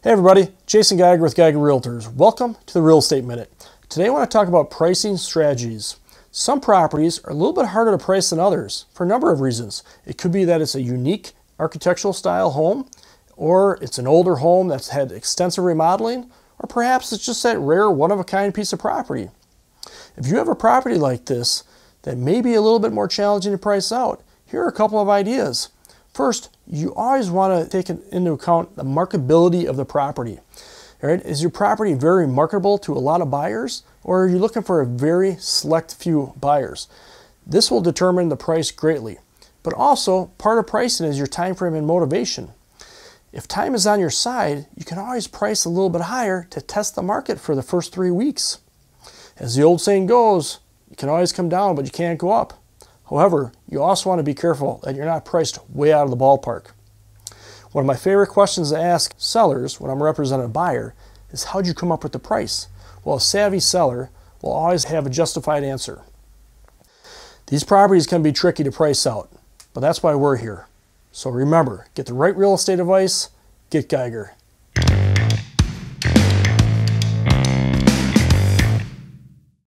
Hey everybody, Jason Geiger with Geiger Realtors. Welcome to the Real Estate Minute. Today I want to talk about pricing strategies. Some properties are a little bit harder to price than others for a number of reasons. It could be that it's a unique architectural style home, or it's an older home that's had extensive remodeling, or perhaps it's just that rare one-of-a-kind piece of property. If you have a property like this that may be a little bit more challenging to price out, here are a couple of ideas. First, you always want to take into account the marketability of the property. All right, is your property very marketable to a lot of buyers, or are you looking for a very select few buyers? This will determine the price greatly. But also, part of pricing is your time frame and motivation. If time is on your side, you can always price a little bit higher to test the market for the first 3 weeks. As the old saying goes, you can always come down, but you can't go up. However, you also want to be careful that you're not priced way out of the ballpark. One of my favorite questions to ask sellers when I'm representing a buyer is, how'd you come up with the price? Well, a savvy seller will always have a justified answer. These properties can be tricky to price out, but that's why we're here. So remember, get the right real estate advice, get Geiger.